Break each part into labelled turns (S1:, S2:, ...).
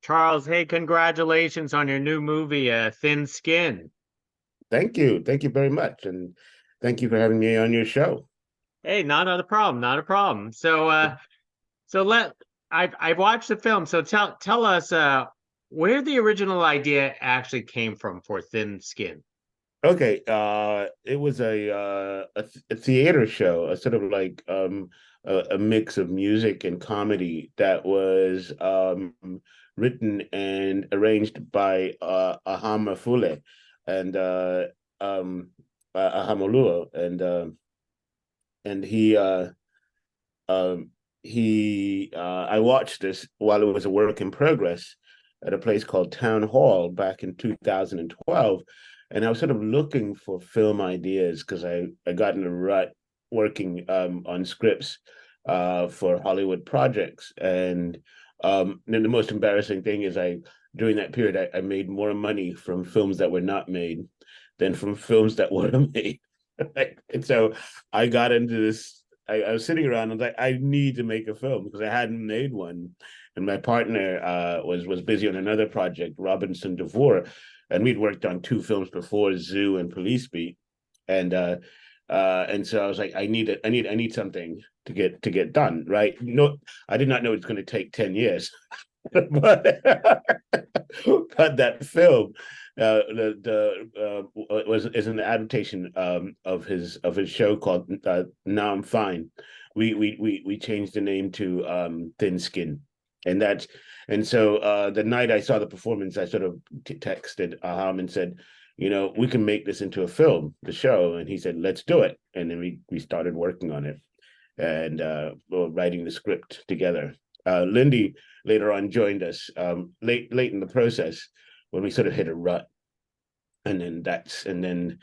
S1: Charles, hey, congratulations on your new movie, Thin Skin.
S2: Thank you very much, and thank you for having me on your show.
S1: Hey, not a problem, not a problem. So let I've watched the film. So tell us where the original idea actually came from for Thin Skin.
S2: Okay, it was a theater show, a sort of like a mix of music and comedy that was written and arranged by Ahamefule and um, Ahamoluo, and um, I watched this while it was a work in progress at a place called Town Hall back in 2012. And I was sort of looking for film ideas because I got in a rut working on scripts for Hollywood projects. And then the most embarrassing thing is during that period, I made more money from films that were not made than from films that were made. And so I got into this. I was sitting around and I was like, I need to make a film because I hadn't made one. And my partner was busy on another project, Robinson DeVore, and we'd worked on two films before, Zoo and Police Beat. And so I was like, I need something to get done, right? No, I did not know it's going to take 10 years. but but that film was is an adaptation of his show called Now I'm Fine. We changed the name to Thin Skin, and that's and so the night I saw the performance, I sort of texted Aham and said, we can make this into a film, the show, and he said, let's do it, and then we started working on it and writing the script together. Lindy later on joined us late in the process when we sort of hit a rut, and then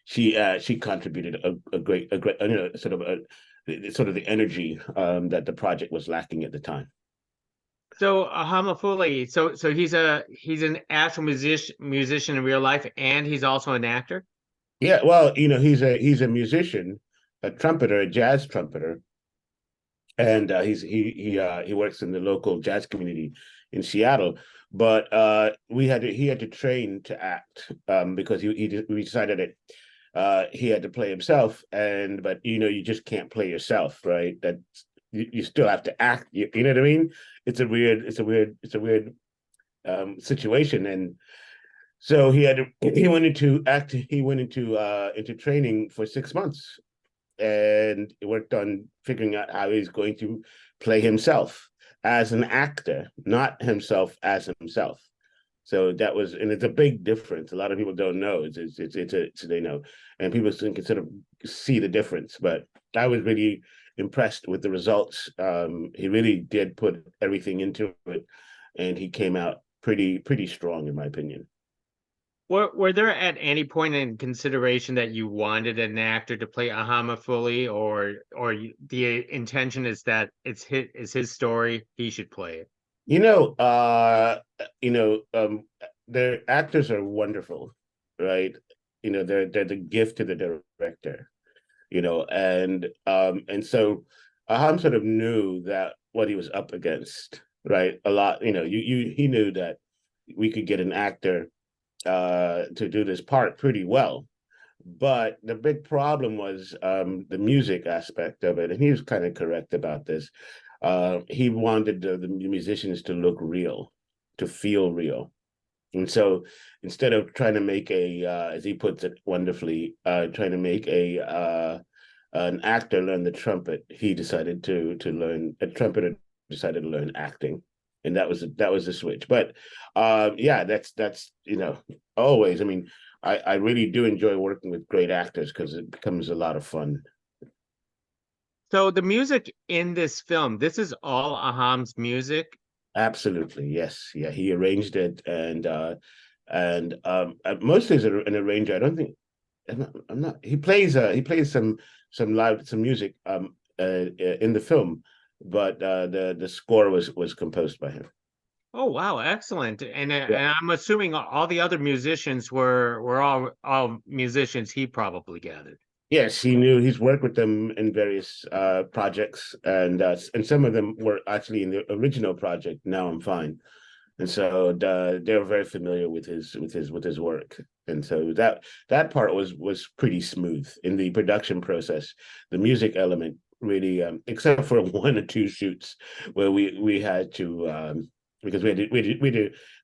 S2: she contributed a great sort of the energy that the project was lacking at the time.
S1: So Ahamefule, so he's an actual musician in real life, and he's also an actor.
S2: Yeah, well, he's a musician, a trumpeter, a jazz trumpeter, and he works in the local jazz community in Seattle. But he had to train to act because we decided that he had to play himself, but you just can't play yourself, right? That you still have to act. You know what I mean? It's a weird situation, and so he went into act. He went into training for 6 months and worked on figuring out how he's going to play himself as an actor, not himself as himself. So that was, and it's a big difference. A lot of people don't know. It's they know, and people can sort of see the difference. But I was really impressed with the results. He really did put everything into it, and he came out pretty strong, in my opinion.
S1: Were there at any point in consideration that you wanted an actor to play Ahama fully, the intention is that it's his story, he should play it?
S2: You know, uh, their actors are wonderful, right? They're the gift to the director, and so Aham sort of knew that what he was up against, right? A lot, he knew that we could get an actor to do this part pretty well. But the big problem was the music aspect of it, and he was kind of correct about this. He wanted the musicians to look real, to feel real. And so instead of trying to make as he puts it wonderfully, trying to make an actor learn the trumpet, he decided to learn a trumpeter decided to learn acting, and that was the switch. But yeah, that's always. I mean, I really do enjoy working with great actors because it becomes a lot of fun.
S1: So the music in this film, this is all Aham's music.
S2: Absolutely, yes, yeah. He arranged it, and mostly as an arranger. I don't think I'm not. He plays some music in the film, but the score was composed by him.
S1: Oh wow, excellent.
S2: Yeah.
S1: And I'm assuming all the other musicians were all musicians he probably gathered.
S2: Yes, he knew. He's worked with them in various projects, and some of them were actually in the original project. Now I'm Fine. and so they were very familiar with his work, and so that part was pretty smooth in the production process. The music element really, except for one or two shoots where we had to, because we had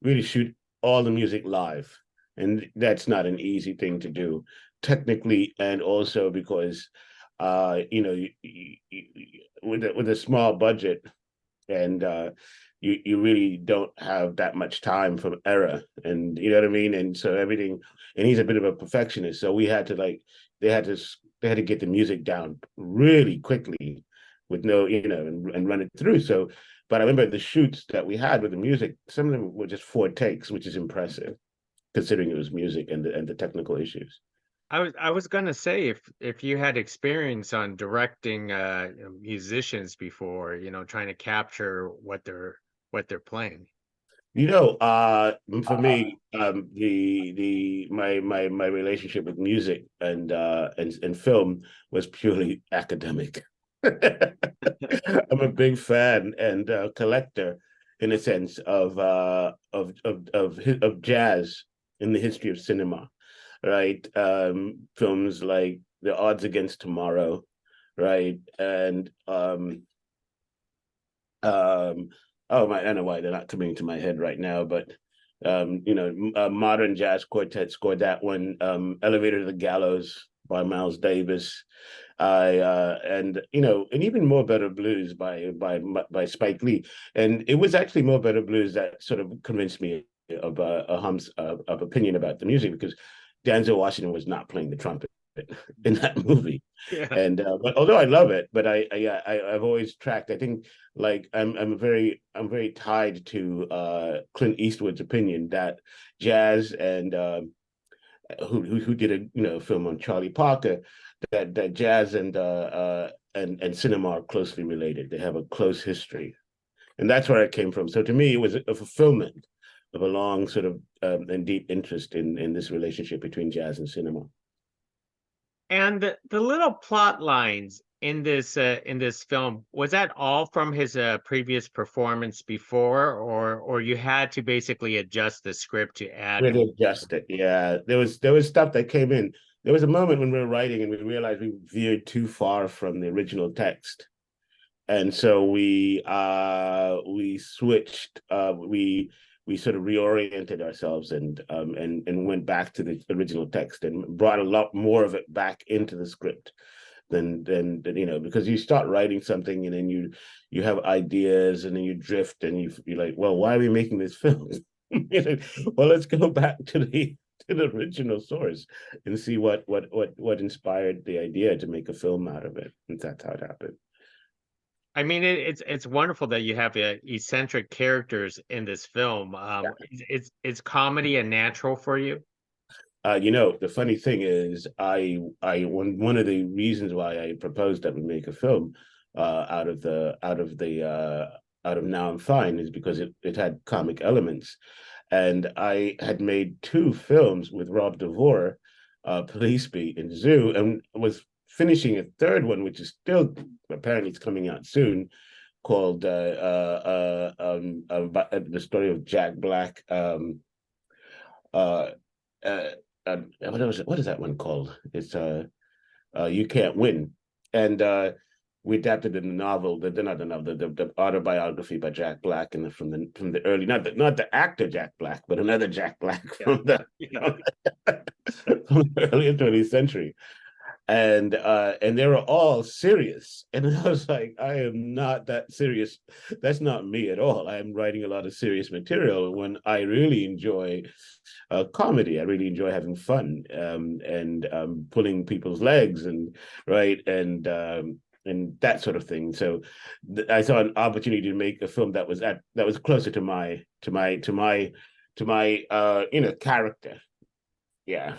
S2: to shoot all the music live, and that's not an easy thing to do technically, and also because with a small budget, and you really don't have that much time for error, and you know what I mean. And so everything, and he's a bit of a perfectionist, so we had to like they had to they had to get the music down really quickly with no, and run it through. So, but I remember the shoots that we had with the music, some of them were just 4 takes, which is impressive considering it was music and the technical issues.
S1: I was gonna say if you had experience on directing musicians before, trying to capture what they're playing.
S2: For me, the my relationship with music and film was purely academic. I'm a big fan and collector, in a sense, of jazz in the history of cinema, right? Films like The Odds Against Tomorrow, right? And um, oh my, I don't know why they're not coming to my head right now, but Modern Jazz Quartet scored that one. Elevator to the Gallows by Miles Davis. And even More Better Blues by Spike Lee. And it was actually More Better Blues that sort of convinced me of Aham's of opinion about the music, because Denzel Washington was not playing the trumpet in that movie.
S1: Yeah.
S2: And but although I love it, but I've always tracked. I think, like, I'm very tied to Clint Eastwood's opinion that jazz and who did a film on Charlie Parker, that jazz and cinema are closely related. They have a close history, and that's where I came from. So to me, it was a fulfillment of a long sort of and deep interest in this relationship between jazz and cinema.
S1: And the little plot lines in this film, was that all from his previous performance before, or you had to basically adjust the script to add more?
S2: Really adjust it. Yeah, there was stuff that came in. There was a moment when we were writing and we realized we veered too far from the original text, and so we switched. We sort of reoriented ourselves and went back to the original text and brought a lot more of it back into the script than because you start writing something and then you have ideas and then you drift and you're like, well, why are we making this film? Well, let's go back to the original source and see what inspired the idea to make a film out of it. And that's how it happened.
S1: I mean, it's wonderful that you have eccentric characters in this film. Is comedy a natural for you?
S2: The funny thing is, one of the reasons why I proposed that we make a film out of Now I'm Fine is because it had comic elements, and I had made 2 films with Rob DeVore, Police Beat and Zoo, and was finishing a third one, which is still apparently it's coming out soon, called about the story of Jack Black. Uh, uh, what is that one called? It's You Can't Win, and we adapted the novel, not the novel, the autobiography by Jack Black, and from the early, not the actor Jack Black, but another Jack Black
S1: Yeah.
S2: from the
S1: Yeah.
S2: from the early 20th century, and they were all serious, and I was like, I am not that serious. That's not me at all. I'm writing a lot of serious material when I really enjoy comedy. I really enjoy having fun, and pulling people's legs, and right, and that sort of thing. So I saw an opportunity to make a film that was closer to my character. Yeah.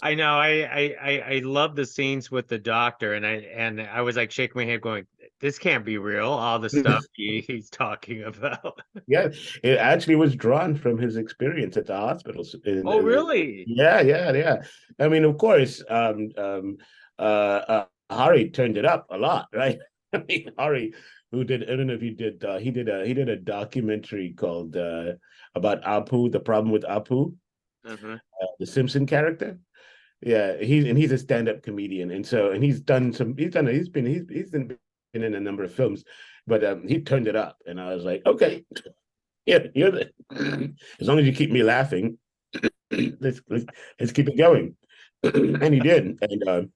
S1: I know. I love the scenes with the doctor, and I was like shaking my head, going, "This can't be real." All the stuff he's talking about.
S2: Yeah, it actually was drawn from his experience at the hospitals.
S1: Oh, really?
S2: Yeah, yeah, yeah. I mean, of course, Hari turned it up a lot, right? I mean, Hari who did, I don't know if you did, he did a documentary called about Apu, the problem with Apu,
S1: Uh-huh.
S2: the Simpson character. Yeah, he's a stand-up comedian, and so and he's been in a number of films, but he turned it up, and I was like, okay, yeah, you're the as long as you keep me laughing, let's keep it going, and he did, and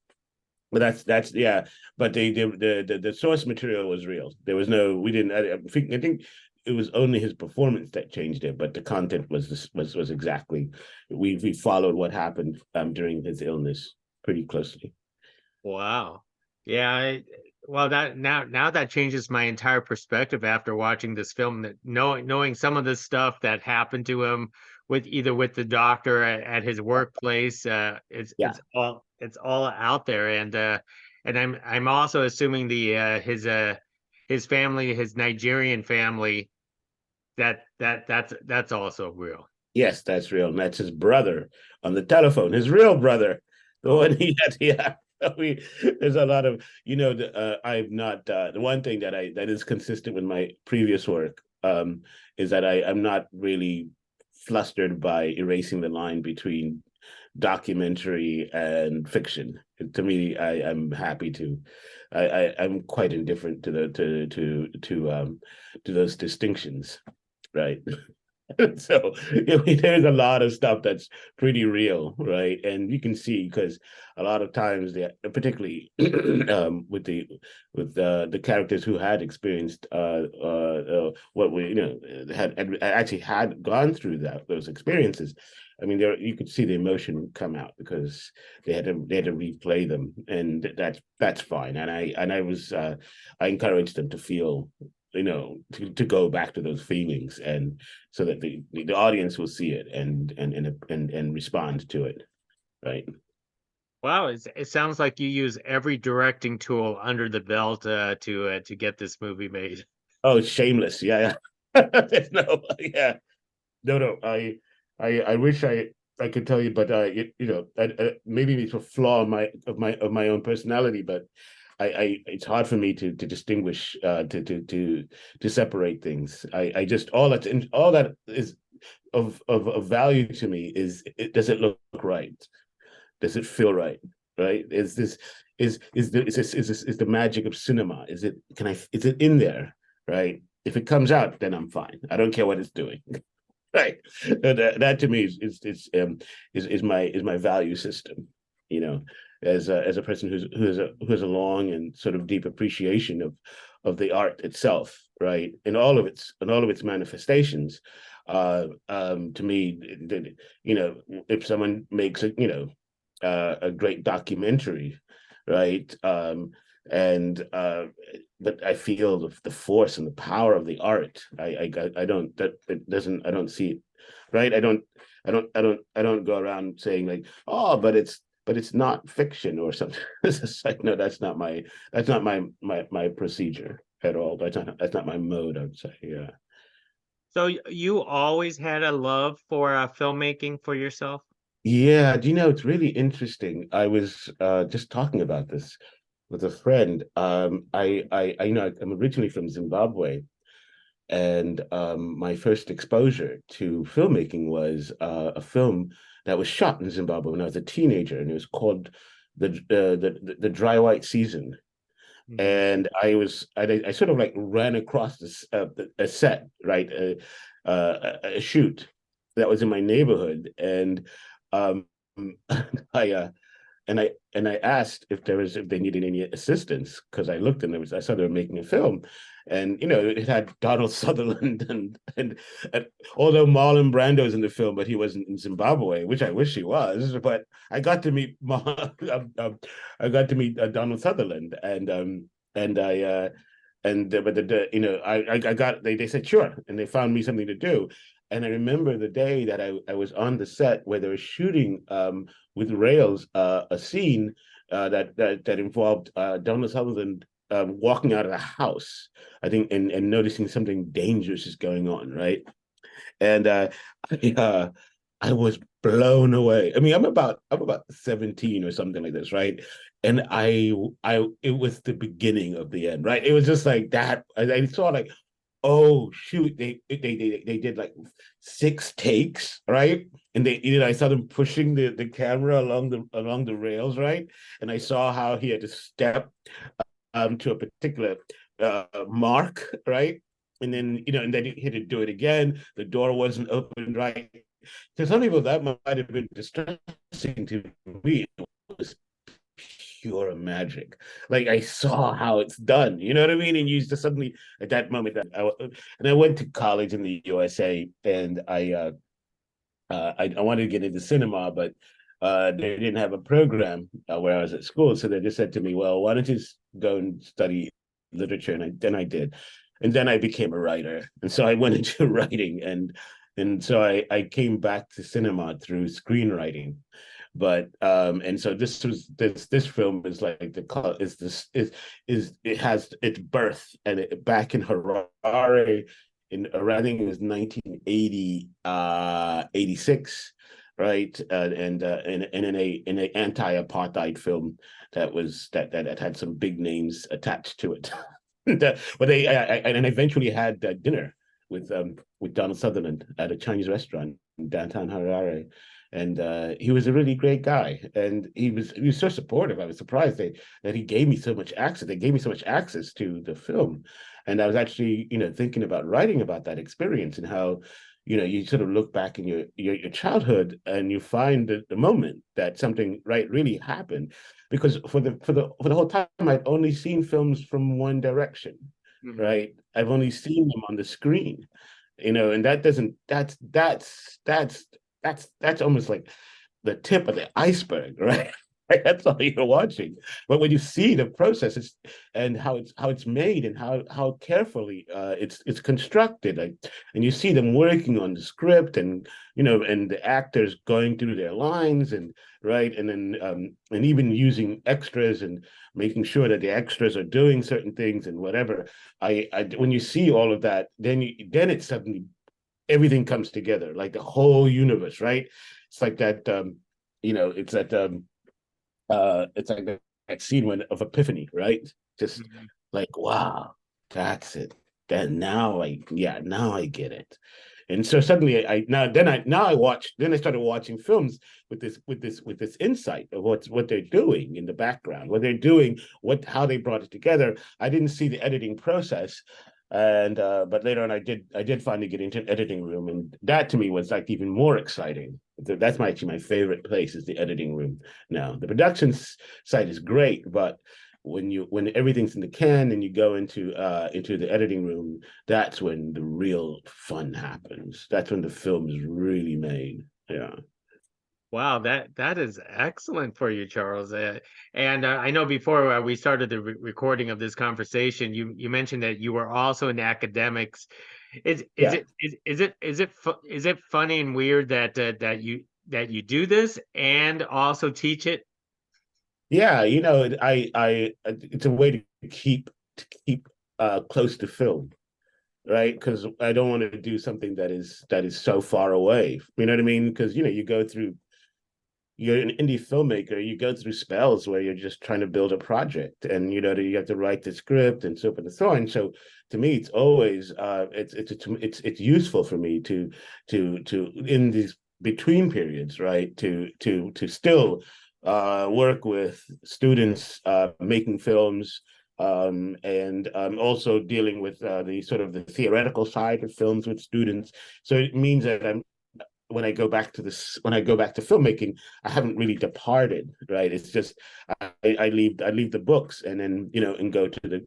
S2: but that's yeah, but the source material was real. There was no, we didn't. I think it was only his performance that changed it, but the content was exactly. We followed what happened during his illness pretty closely.
S1: Wow. Yeah, well, that now that changes my entire perspective after watching this film. That knowing some of the stuff that happened to him with either with the doctor at his workplace,
S2: Yeah.
S1: it's all out there, and I'm also assuming the his family, his Nigerian family, that's also real.
S2: Yes, that's real. And that's his brother on the telephone, his real brother, the one
S1: Oh,
S2: he had. Yeah, there's a lot of, I've not, the one thing that is consistent with my previous work is that I'm not really flustered by erasing the line between documentary and fiction. To me, I'm happy to, I'm quite indifferent to to those distinctions, right? So there's a lot of stuff that's pretty real, right? And you can see because a lot of times, particularly with the characters who had experienced what we had actually had gone through those experiences. I mean, there you could see the emotion come out because they had to replay them, and that's fine. And I encouraged them to feel to go back to those feelings and so that the audience will see it and respond to it, right?
S1: wow, it sounds like you use every directing tool under the belt to get this movie made.
S2: Oh, shameless. Yeah, yeah. There's no, yeah. No. I wish I could tell you, but maybe it's a flaw of my own personality, but it's hard for me to distinguish to separate things. I just all that is of value to me is does it look right? Does it feel right? Right? Is the magic of cinema? Is it in there? Right? If it comes out, then I'm fine. I don't care what it's doing. Right. That to me is my value system. You know, as a person who has a long and sort of deep appreciation of the art itself, right, in all of its manifestations. To me, if someone makes a great documentary, right, and but I feel the force and the power of the art. I don't that it doesn't I don't see it, right. I don't go around saying like, oh, but it's not fiction or something. It's just like, no, that's not my procedure at all. That's not my mode, I would say. Yeah.
S1: So you always had a love for filmmaking for yourself?
S2: Yeah, do you know it's really interesting. I was just talking about this with a friend. I'm originally from Zimbabwe, and my first exposure to filmmaking was a film that was shot in Zimbabwe when I was a teenager, and it was called the Dry White Season.
S1: Mhm.
S2: And I sort of like ran across a set, right, a shoot that was in my neighborhood, and um, I I asked if they needed any assistance because I looked and I saw they were making a film, and it had Donald Sutherland and although Marlon Brando's in the film, but he wasn't in Zimbabwe, which I wish he was. But I got to meet Donald Sutherland, and I but I got they said sure, and they found me something to do. And I remember the day that I was on the set where they were shooting with rails a scene that involved Donald Sutherland walking out of the house, I think, and noticing something dangerous is going on, right? And I, uh, I was blown away. I mean, I'm about 17 or something like this, right? And it was the beginning of the end, right? It was just like that. I saw like, oh shoot, they did like 6 takes, right? And I saw them pushing the camera along the rails, right? And I saw how he had to step to a particular mark, right? And then and then he had to do it again. The door wasn't open right. To some people, that might have been distressing. To me, it was pure magic. Like I saw how it's done. You know what I mean? And you just suddenly at that moment and I went to college in the USA, and I wanted to get into cinema, but they didn't have a program where I was at school, so they just said to me, "Well, why don't you go and study literature?" And then I did, and then I became a writer, and so I went into writing, and so I came back to cinema through screenwriting. But and so this film is like the is this is it has its birth and back in Harare I think it was 1980 86, right? And in an anti-apartheid film that had some big names attached to it. But and eventually had dinner with Donald Sutherland at a Chinese restaurant in downtown Harare. And he was a really great guy, and he was so supportive. I was surprised that he gave me so much access. They gave me so much access to the film, and I was actually thinking about writing about that experience and how you sort of look back in your childhood and you find the moment that something right really happened, because for the whole time I'd only seen films from one direction,
S1: Mhm.
S2: right? I've only seen them on the screen, and that doesn't that's almost like the tip of the iceberg, right? That's all you're watching. But when you see the processes and how it's made and how carefully it's constructed, like, and you see them working on the script, and the actors going through their lines, and right, and then and even using extras and making sure that the extras are doing certain things and whatever. I when you see all of that, then it suddenly everything comes together, like the whole universe, right? It's like that it's like that scene of epiphany, right? Just
S1: Mhm.
S2: like, wow, that's it. Then now I get it. And so suddenly I started watching films with this insight of what they're doing in the background, what they're doing, how they brought it together. I didn't see the editing process, and but later on I did finally get into an editing room, and that to me was like even more exciting. That's actually my favorite place, is the editing room. Now the production side is great, but when everything's in the can and you go into the editing room, that's when the real fun happens. That's when the film is really made. Yeah.
S1: Wow, that is excellent for you, Charles. And I know before we started the recording of this conversation, you mentioned that you were also in academics.
S2: Yeah.
S1: Is it funny and weird that that you do this and also teach it?
S2: Yeah, it's a way to keep close to film, right? Because I don't want to do something that is so far away. You know what I mean? Because you're an indie filmmaker, you go through spells where you're just trying to build a project, and you have to write the script and so forth and so on. So to me, it's always it's useful for me to in these between periods, right? To still work with students making films, and also dealing with the sort of the theoretical side of films with students. So it means that when I go back to filmmaking, I haven't really departed, right? It's just I leave the books, and then and go to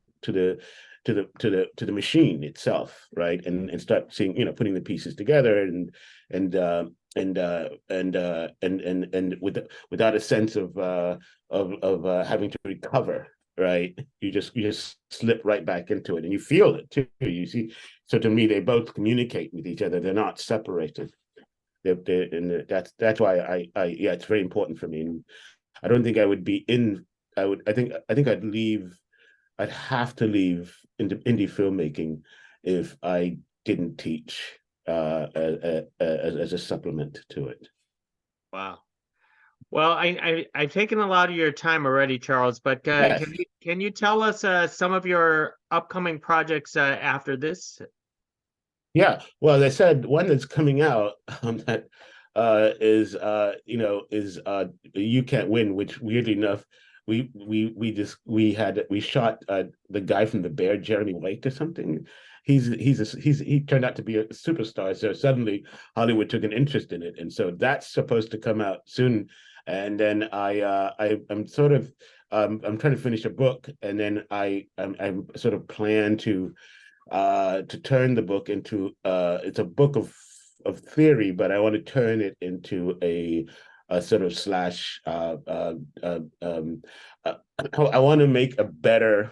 S2: the machine itself, right? And start seeing, putting the pieces together, and without a sense of having to recover, right? You just slip right back into it, and you feel it too. You see, so to me, they both communicate with each other. They're not separated. And that's why yeah, it's very important for me. And I don't think I would be in. I think I'd have to leave indie filmmaking if I didn't teach as a supplement to it.
S1: Wow. Well, I've taken a lot of your time already, Charles, but
S2: Yes.
S1: can you tell us some of your upcoming projects after this?
S2: Yeah. Well, as I said, one that's coming out that is You Can't Win, which weirdly enough, we shot the guy from The Bear, Jeremy White or something. He turned out to be a superstar. So suddenly Hollywood took an interest in it, and so that's supposed to come out soon. And then I'm sort of I'm trying to finish a book, and then I'm sort of plan to turn the book into it's a book of theory, but I want to turn it into a sort of slash I want to make a better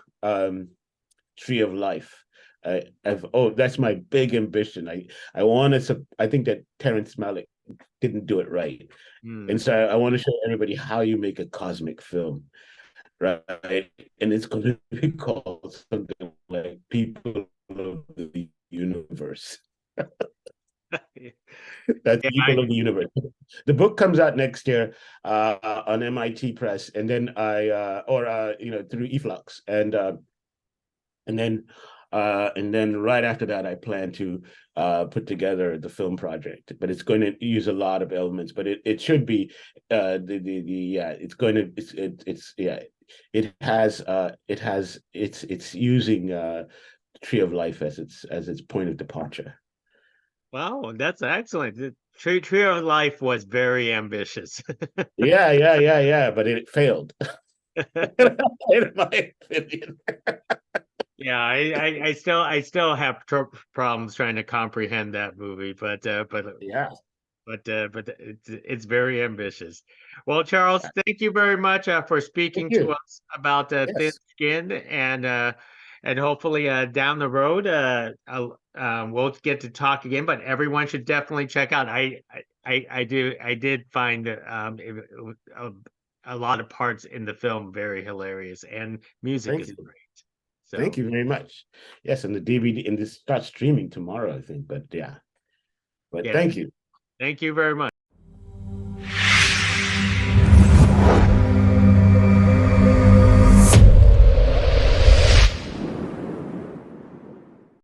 S2: tree of life. That's my big ambition. I want to. I think that Terrence Malick didn't do it right, and
S1: Hmm.
S2: so I want to show everybody how you make a cosmic film, right? And it's going to be called something like People of the Universe. That's
S1: Yeah,
S2: People of the Universe. The book comes out next year on MIT Press, and then through Eflux, and then right after that, I plan to put together the film project. But it's going to use a lot of elements. But it should be the yeah. It's going to it's yeah. It's using Tree of Life as its point of departure.
S1: wow, that's excellent. The Tree of Life was very ambitious.
S2: Yeah. But it failed, in my opinion.
S1: Yeah, I still have problems trying to comprehend that movie,
S2: Yeah.
S1: but it's very ambitious. Well, Charles, thank you very much for
S2: Thank
S1: speaking to
S2: you.
S1: us about Thin
S2: Yes.
S1: Skin, and hopefully down the road we'll get to talk again. But everyone should definitely check out. I did find a lot of parts in the film very hilarious, and music
S2: Thank
S1: is
S2: you.
S1: great.
S2: Thank
S1: So
S2: you very much. Yes, and the DVD and this starts streaming tomorrow, I think. But yeah. But
S1: yes,
S2: thank you.
S1: thank you very much.